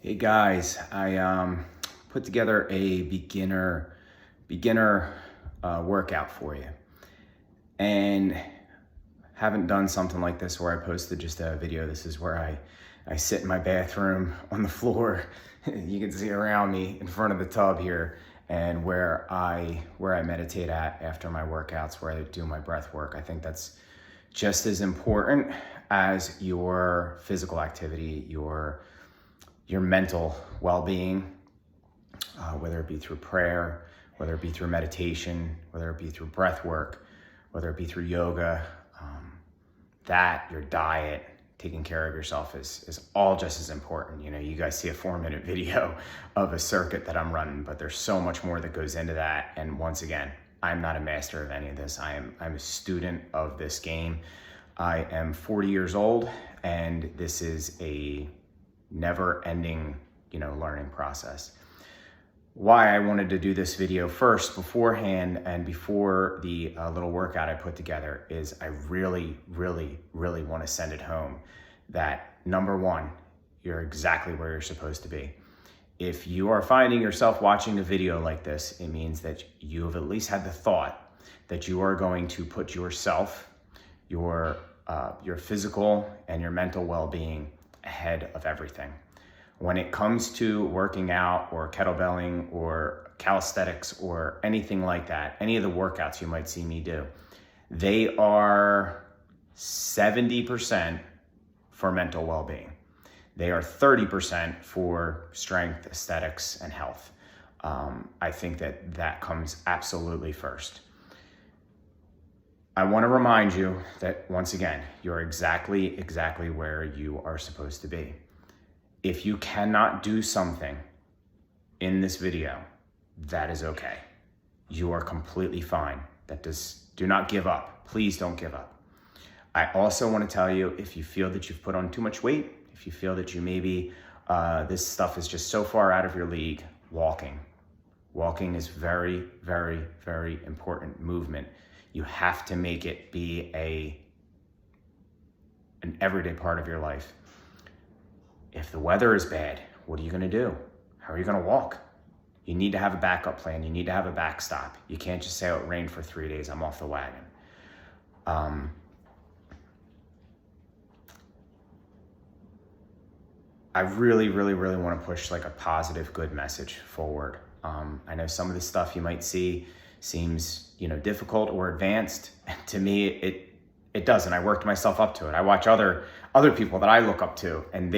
Hey guys, I put together a beginner workout for you, and haven't done something like this where I posted just a video. This is where I sit in my bathroom on the floor. You can see around me in front of the tub here, and where I meditate at after my workouts, where I do my breath work. I think that's just as important as your physical activity, your mental well-being, whether it be through prayer, whether it be through meditation, whether it be through breath work, whether it be through yoga, your diet, taking care of yourself is all just as important. You know, you guys see a 4-minute video of a circuit that I'm running, but there's so much more that goes into that. And once again, I'm not a master of any of this. I'm a student of this game. I am 40 years old, and this is a never-ending, learning process. Why I wanted to do this video first, beforehand, and before the little workout I put together, is I really want to send it home that, number one, you're exactly where you're supposed to be. If you are finding yourself watching a video like this, it means that you have at least had the thought that you are going to put yourself, your physical and your mental well-being ahead of everything. When it comes to working out or kettlebelling or calisthenics or anything like that, any of the workouts you might see me do, they are 70% for mental well-being. They are 30% for strength, aesthetics, and health. I think that comes absolutely first. I want to remind you that, once again, you're exactly where you are supposed to be. If you cannot do something in this video, that is okay. You are completely fine. Do not give up. Please don't give up. I also want to tell you, if you feel that you've put on too much weight, if you feel that you maybe, this stuff is just so far out of your league, walking is very important movement. You have to make it be an everyday part of your life. If the weather is bad, what are you going to do? How are you going to walk? You need to have a backup plan. You need to have a backstop. You can't just say, oh, it rained for 3 days, I'm off the wagon. I really want to push like a positive, good message forward. I know some of the stuff you might see seems, difficult or advanced. To me, it doesn't. I worked myself up to it. I watch other people that I look up to, and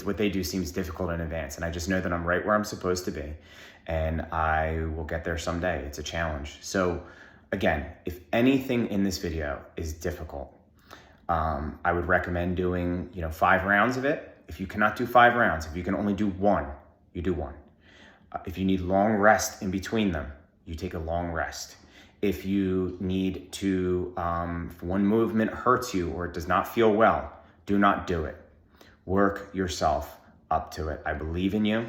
what they do seems difficult in advance. And I just know that I'm right where I'm supposed to be, and I will get there someday. It's a challenge. So again, if anything in this video is difficult, I would recommend doing, 5 rounds of it. If you cannot do 5 rounds, if you can only do 1, you do 1. If you need long rest in between them, you take a long rest. If you need to, if one movement hurts you or it does not feel well, do not do it. Work yourself up to it. I believe in you.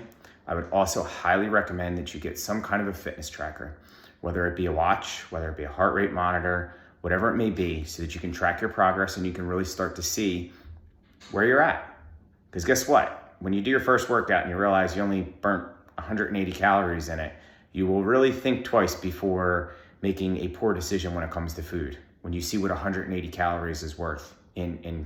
I would also highly recommend that you get some kind of a fitness tracker, whether it be a watch, whether it be a heart rate monitor, whatever it may be, so that you can track your progress and you can really start to see where you're at. Because guess what? When you do your first workout and you realize you only burnt 180 calories in it, you will really think twice before making a poor decision when it comes to food. When you see what 180 calories is worth in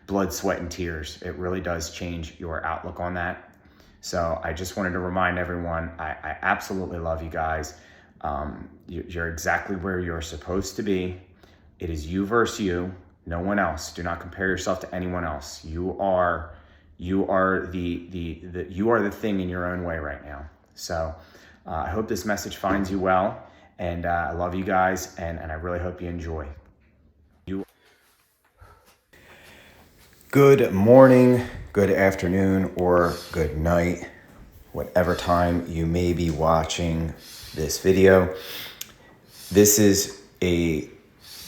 blood, sweat, and tears, it really does change your outlook on that. So I just wanted to remind everyone, I absolutely love you guys. You're exactly where you're supposed to be. It is you versus you, no one else. Do not compare yourself to anyone else. You are the thing in your own way right now. So I hope this message finds you well, and I love you guys, and I really hope you enjoy. Good morning, good afternoon, or good night, whatever time you may be watching this video. This is a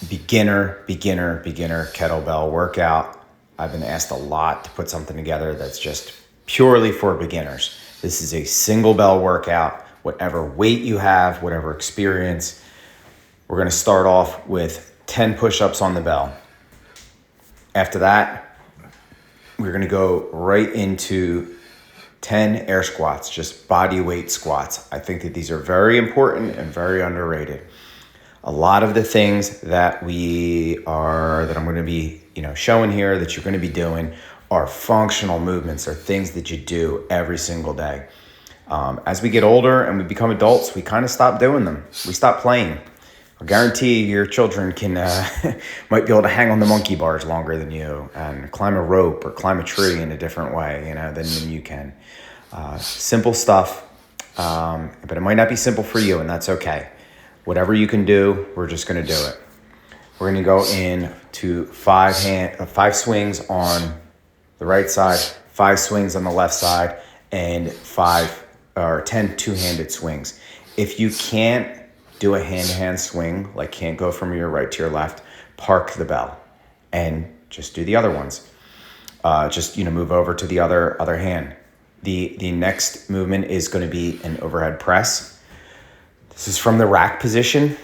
beginner kettlebell workout. I've been asked a lot to put something together that's just purely for beginners. This is a single bell workout, whatever weight you have, whatever experience. We're going to start off with 10 push-ups on the bell. After that, we're gonna go right into 10 air squats, just body weight squats. I think that these are very important and very underrated. A lot of the things that I'm going to be, showing here that you're going to be doing are functional movements, are things that you do every single day. As we get older and we become adults, we kind of stop doing them. We stop playing. I guarantee your children can might be able to hang on the monkey bars longer than you and climb a rope or climb a tree in a different way, than you can. Simple stuff, but it might not be simple for you, and that's okay. Whatever you can do, we're just going to do it. We're going to go in to 5 swings on the right side, 5 swings on the left side, and 10 two-handed swings. If you can't do a hand-to-hand swing, like can't go from your right to your left, park the bell and just do the other ones. Move over to the other hand. The next movement is going to be an overhead press. This is from the rack position.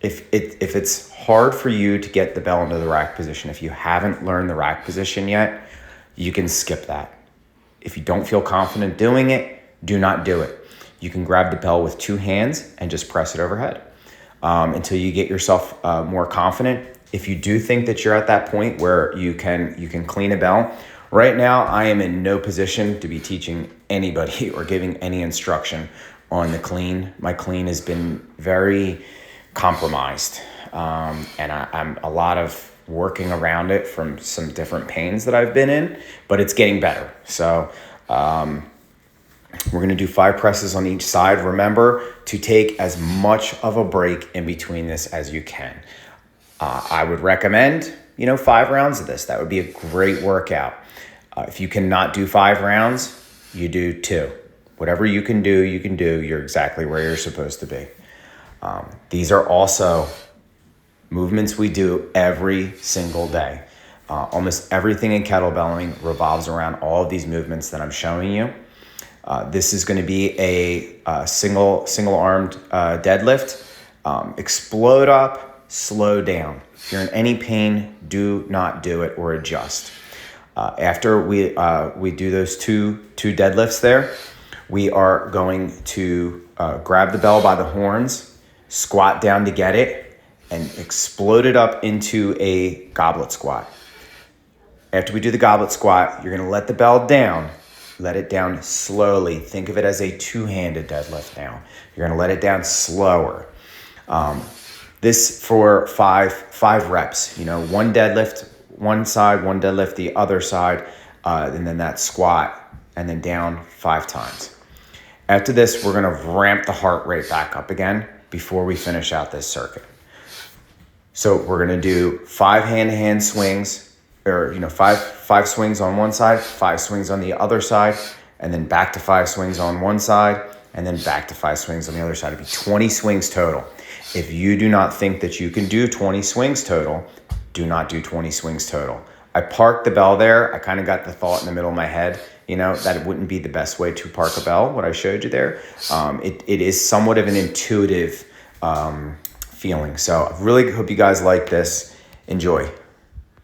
If it's hard for you to get the bell into the rack position, if you haven't learned the rack position yet, you can skip that. If you don't feel confident doing it, do not do it. You can grab the bell with 2 hands and just press it overhead until you get yourself more confident. If you do think that you're at that point where you can clean a bell, right now I am in no position to be teaching anybody or giving any instruction on the clean. My clean has been very compromised, and I'm a lot of working around it from some different pains that I've been in, but it's getting better. So we're going to do 5 presses on each side. Remember to take as much of a break in between this as you can. I would recommend 5 rounds of this. That would be a great workout. If you cannot do 5 rounds, you do 2. Whatever you can do, you're exactly where you're supposed to be. These are also movements we do every single day. Almost everything in kettlebelling revolves around all of these movements that I'm showing you. This is going to be a single-armed deadlift. Explode up, slow down. If you're in any pain, do not do it or adjust. After we do those two deadlifts there, we are going to grab the bell by the horns, squat down to get it, and explode it up into a goblet squat. After we do the goblet squat, you're going to let the bell down. Let it down slowly. Think of it as a 2-handed deadlift now. You're going to let it down slower. This for five reps. 1 deadlift one side, 1 deadlift the other side, and then that squat, and then down 5 times. After this, we're going to ramp the heart rate back up again before we finish out this circuit. So we're going to do 5 hand-to-hand swings, or 5 swings on one side, 5 swings on the other side, and then back to 5 swings on one side, and then back to 5 swings on the other side. It'd be 20 swings total. If you do not think that you can do 20 swings total, do not do 20 swings total. I parked the bell there. I kind of got the thought in the middle of my head, that it wouldn't be the best way to park a bell, what I showed you there. It is somewhat of an intuitive feeling. So I really hope you guys like this. Enjoy.